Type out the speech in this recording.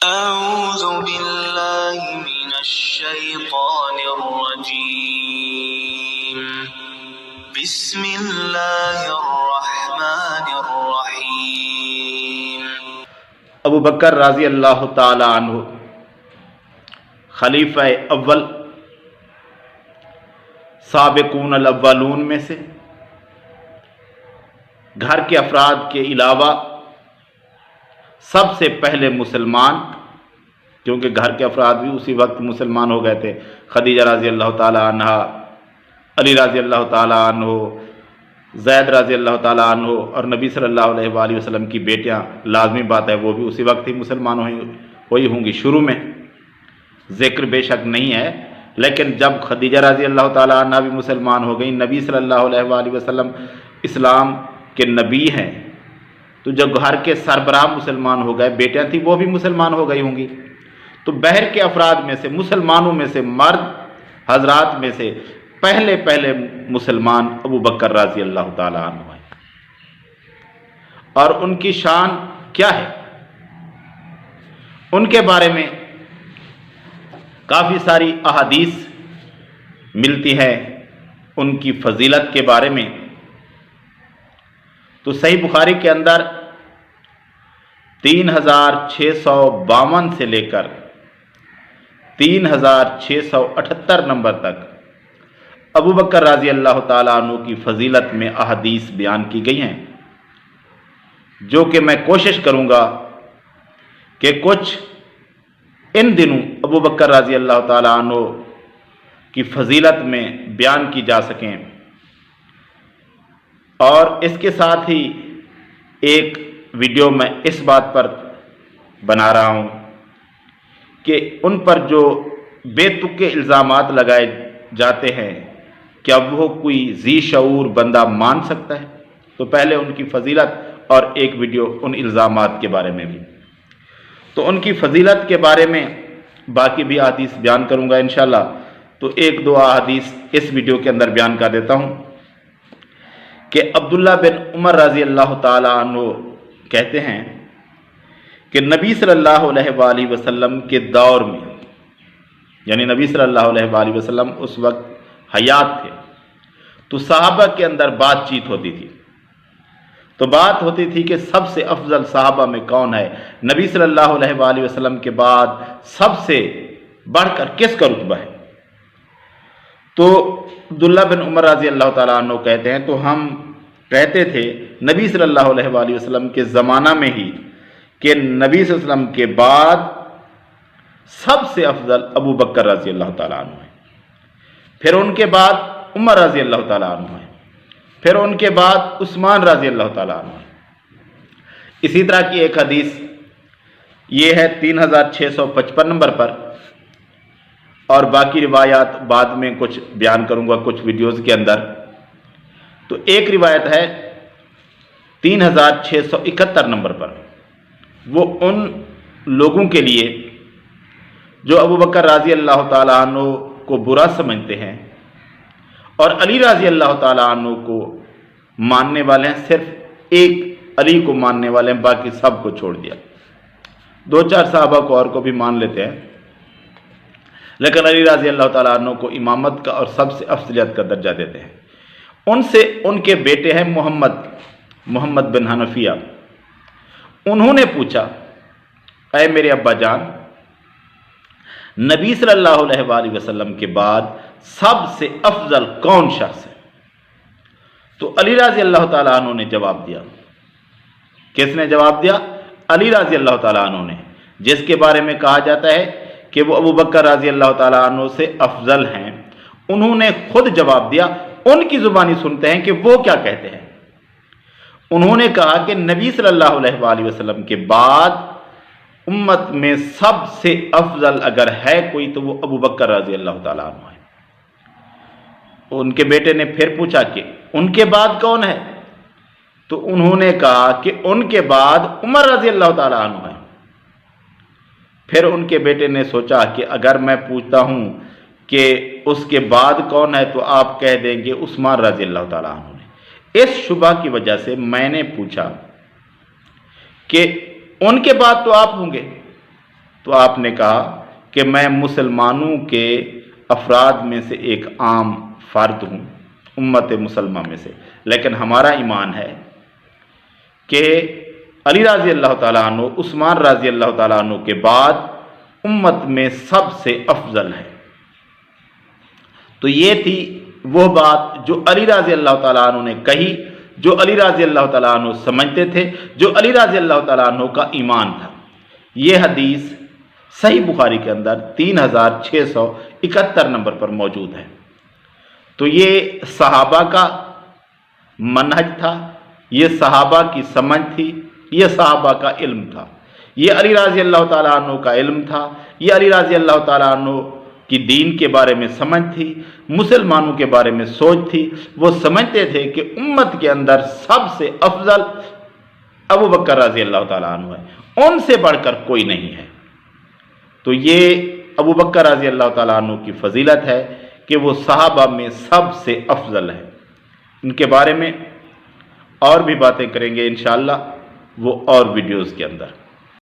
أعوذ بالله من الشيطان الرجيم بسم الله الرحمن الرحیم۔ ابو بکر رضی اللہ تعالی عنہ خلیفہ اول سابقون الاولون میں سے، گھر کے افراد کے علاوہ سب سے پہلے مسلمان، کیونکہ گھر کے افراد بھی اسی وقت مسلمان ہو گئے تھے، خدیجہ رضی اللہ تعالی عنہ، علی رضی اللہ تعالی عنہ، زید رضی اللہ تعالیٰ عنہ، اور نبی صلی اللہ علیہ وآلہ وسلم کی بیٹیاں، لازمی بات ہے وہ بھی اسی وقت ہی مسلمان ہوئی ہوں گی۔ شروع میں ذکر بے شک نہیں ہے، لیکن جب خدیجہ رضی اللہ تعالیٰ عنہ بھی مسلمان ہو گئی، نبی صلی اللہ علیہ وآلہ وسلم اسلام کے نبی ہیں، تو جب گھر کے سربراہ مسلمان ہو گئے، بیٹیاں تھیں وہ بھی مسلمان ہو گئی ہوں گی، تو بہر کے افراد میں سے، مسلمانوں میں سے، مرد حضرات میں سے پہلے مسلمان ابو بکر رضی اللہ تعالیٰ عنہ ہیں۔ اور ان کی شان کیا ہے؟ ان کے بارے میں کافی ساری احادیث ملتی ہیں ان کی فضیلت کے بارے میں۔ تو صحیح بخاری کے اندر 3652 سے لے کر 3678 نمبر تک ابو بکر رضی اللہ تعالیٰ عنہ کی فضیلت میں احادیث بیان کی گئی ہیں، جو کہ میں کوشش کروں گا کہ کچھ ان دنوں ابو بکر رضی اللہ تعالیٰ عنہ کی فضیلت میں بیان کی جا سکیں، اور اس کے ساتھ ہی ایک ویڈیو میں اس بات پر بنا رہا ہوں کہ ان پر جو بے تکے الزامات لگائے جاتے ہیں، کیا وہ کوئی ذی شعور بندہ مان سکتا ہے؟ تو پہلے ان کی فضیلت اور ایک ویڈیو ان الزامات کے بارے میں بھی۔ تو ان کی فضیلت کے بارے میں باقی بھی احادیث بیان کروں گا انشاءاللہ، تو ایک دو احادیث اس ویڈیو کے اندر بیان کر دیتا ہوں کہ عبداللہ بن عمر رضی اللہ تعالی عنہ کہتے ہیں کہ نبی صلی اللہ علیہ وآلہ وسلم کے دور میں، یعنی نبی صلی اللہ علیہ وآلہ وسلم اس وقت حیات تھے، تو صحابہ کے اندر بات چیت ہوتی تھی، تو بات ہوتی تھی کہ سب سے افضل صحابہ میں کون ہے، نبی صلی اللہ علیہ وآلہ وسلم کے بعد سب سے بڑھ کر کس کا رتبہ ہے؟ تو عبداللہ بن عمر رضی اللہ تعالیٰ عنہ کہتے ہیں تو ہم کہتے تھے نبی صلی اللہ علیہ وآلہ وسلم کے زمانہ میں ہی کہ نبی صلی اللہ علیہ وسلم کے بعد سب سے افضل ابو بکر رضی اللہ تعالیٰ عنہ ہے، پھر ان کے بعد عمر رضی اللہ تعالیٰ عنہ ہے، پھر ان کے بعد عثمان رضی اللہ تعالیٰ عنہ ہے۔ اسی طرح کی ایک حدیث یہ ہے 3655 نمبر پر، اور باقی روایات بعد میں کچھ بیان کروں گا کچھ ویڈیوز کے اندر۔ تو ایک روایت ہے 3671 نمبر پر، وہ ان لوگوں کے لیے جو ابو بکر رضی اللہ تعالیٰ عنہ کو برا سمجھتے ہیں اور علی رضی اللہ تعالیٰ عنہ کو ماننے والے ہیں، صرف ایک علی کو ماننے والے ہیں، باقی سب کو چھوڑ دیا۔ دو چار صحابہ کو اور کو بھی مان لیتے ہیں، لیکن علی رضی اللہ تعالیٰ عنہ کو امامت کا اور سب سے افضلیت کا درجہ دیتے ہیں۔ ان سے ان کے بیٹے ہیں محمد بن حنفیہ، انہوں نے پوچھا اے میرے ابا جان، نبی صلی اللہ علیہ وآلہ وسلم کے بعد سب سے افضل کون شخص ہے؟ تو علی رضی اللہ تعالیٰ عنہ نے جواب دیا۔ کس نے جواب دیا؟ علی رضی اللہ تعالیٰ عنہ نے، جس کے بارے میں کہا جاتا ہے کہ وہ ابو بکر رضی اللہ تعالیٰ عنہ سے افضل ہیں۔ انہوں نے خود جواب دیا، ان کی زبانی سنتے ہیں کہ وہ کیا کہتے ہیں۔ انہوں نے کہا کہ نبی صلی اللہ علیہ وآلہ وسلم کے بعد امت میں سب سے افضل اگر ہے کوئی تو وہ ابو بکر رضی اللہ تعالیٰ عنہ ہے۔ ان کے بیٹے نے پھر پوچھا کہ ان کے بعد کون ہے؟ تو انہوں نے کہا کہ ان کے بعد عمر رضی اللہ تعالیٰ عنہ ہے۔ پھر ان کے بیٹے نے سوچا کہ اگر میں پوچھتا ہوں کہ اس کے بعد کون ہے تو آپ کہہ دیں گے عثمان رضی اللہ تعالیٰ عنہ نے۔ اس شبہ کی وجہ سے میں نے پوچھا کہ ان کے بعد تو آپ ہوں گے، تو آپ نے کہا کہ میں مسلمانوں کے افراد میں سے ایک عام فرد ہوں، امت مسلمہ میں سے، لیکن ہمارا ایمان ہے کہ علی رضی اللہ تعالیٰ عنہ عثمان رضی اللہ تعالیٰ عنہ کے بعد امت میں سب سے افضل ہے۔ تو یہ تھی وہ بات جو علی رضی اللہ تعالیٰ عنہ نے کہی، جو علی رضی اللہ تعالیٰ عنہ سمجھتے تھے، جو علی رضی اللہ تعالیٰ عنہ کا ایمان تھا۔ یہ حدیث صحیح بخاری کے اندر 3671 نمبر پر موجود ہے۔ تو یہ صحابہ کا منہج تھا، یہ صحابہ کی سمجھ تھی، یہ صحابہ کا علم تھا، یہ علی رضی اللہ تعالیٰ عنہ کا علم تھا، یہ علی رضی اللہ تعالیٰ عنہ کی دین کے بارے میں سمجھ تھی، مسلمانوں کے بارے میں سوچ تھی۔ وہ سمجھتے تھے کہ امت کے اندر سب سے افضل ابو بکر رضی اللہ تعالیٰ عنہ ہے، ان سے بڑھ کر کوئی نہیں ہے۔ تو یہ ابو بکر رضی اللہ تعالیٰ عنہ کی فضیلت ہے کہ وہ صحابہ میں سب سے افضل ہے۔ ان کے بارے میں اور بھی باتیں کریں گے انشاءاللہ وہ اور ویڈیوز کے اندر۔